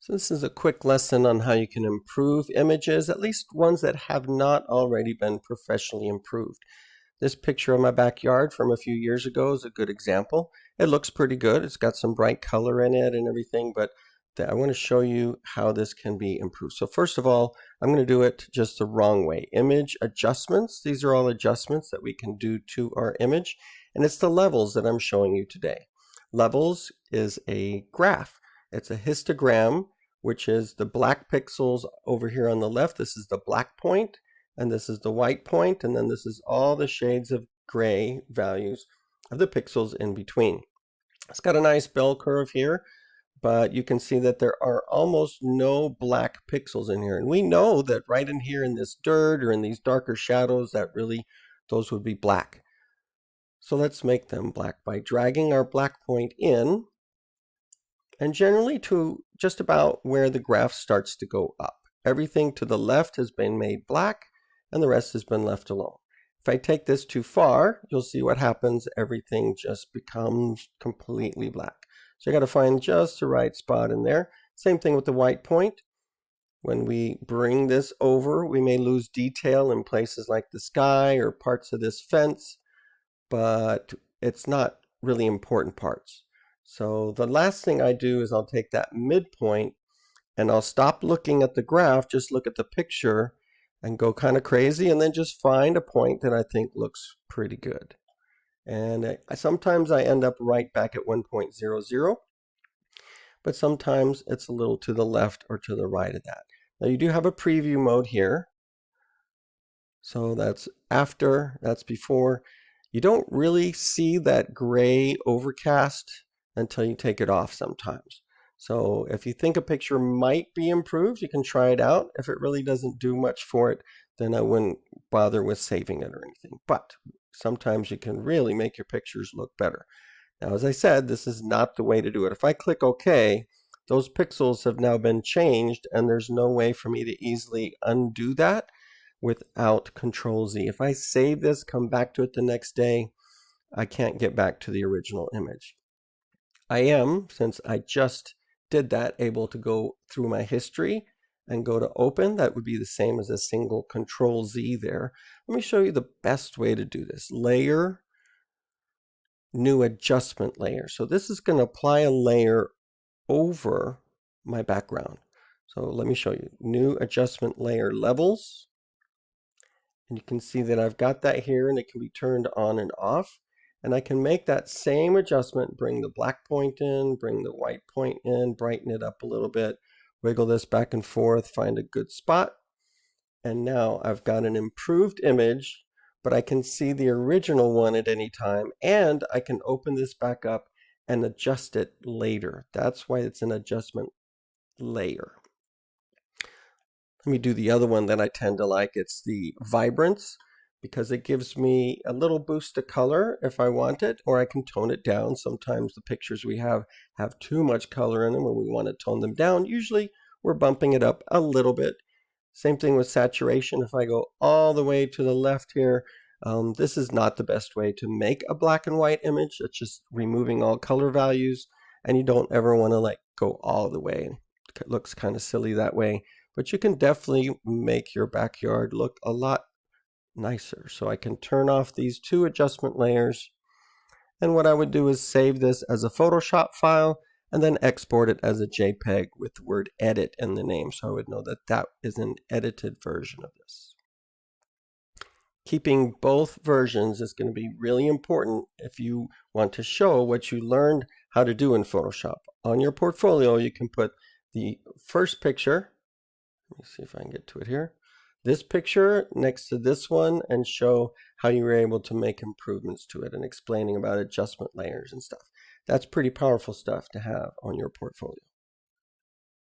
So this is a quick lesson on how you can improve images, at least ones that have not already been professionally improved. This picture of my backyard from a few years ago is a good example. It looks pretty good. It's got some bright color in it and everything, but I want to show you how this can be improved. So first of all, I'm going to do it just the wrong way. Image adjustments. These are all adjustments that we can do to our image, and it's the levels that I'm showing you today. Levels is a graph. It's a histogram, which is the black pixels over here on the left. This is the black point, and this is the white point, and then this is all the shades of gray values of the pixels in between. It's got a nice bell curve here, but you can see that there are almost no black pixels in here. And we know that right in here in this dirt or in these darker shadows, that really, those would be black. So let's make them black by dragging our black point in, and generally to just about where the graph starts to go up. Everything to the left has been made black, and the rest has been left alone. If I take this too far, you'll see what happens. Everything just becomes completely black. So you got to find just the right spot in there. Same thing with the white point. When we bring this over, we may lose detail in places like the sky or parts of this fence, but it's not really important parts. So the last thing I do is I'll take that midpoint and I'll stop looking at the graph, just look at the picture and go kind of crazy, and then just find a point that I think looks pretty good. And sometimes I end up right back at 1.00, but sometimes it's a little to the left or to the right of that. Now you do have a preview mode here. So that's after, that's before. You don't really see that gray overcast until you take it off sometimes. So if you think a picture might be improved, you can try it out. If it really doesn't do much for it, then I wouldn't bother with saving it or anything. But sometimes you can really make your pictures look better. Now, as I said, this is not the way to do it. If I click OK, those pixels have now been changed, and there's no way for me to easily undo that without Control-Z. If I save this, come back to it the next day, I can't get back to the original image. I am, since I just did that, able to go through my history and go to open. That would be the same as a single Control-Z there. Let me show you the best way to do this. Layer, new adjustment layer. So this is going to apply a layer over my background. So let me show you. New adjustment layer, levels. And you can see that I've got that here, and it can be turned on and off. And I can make that same adjustment, bring the black point in, bring the white point in, brighten it up a little bit, wiggle this back and forth, find a good spot. And now I've got an improved image, but I can see the original one at any time, and I can open this back up and adjust it later. That's why it's an adjustment layer. Let me do the other one that I tend to like. It's the vibrance, because it gives me a little boost of color if I want it, or I can tone it down. Sometimes the pictures we have too much color in them and we want to tone them down. Usually we're bumping it up a little bit. Same thing with saturation. If I go all the way to the left here, this is not the best way to make a black and white image. It's just removing all color values, and you don't ever want to go all the way. It looks kind of silly that way, but you can definitely make your backyard look a lot nicer. So I can turn off these two adjustment layers, and what I would do is save this as a Photoshop file and then export it as a JPEG with the word edit in the name, so I would know that that is an edited version of this. Keeping both versions is going to be really important if you want to show what you learned how to do in Photoshop. On your portfolio, you can put the first picture, let me see if I can get to it here, this picture next to this one, and show how you were able to make improvements to it and explaining about adjustment layers and stuff. That's pretty powerful stuff to have on your portfolio.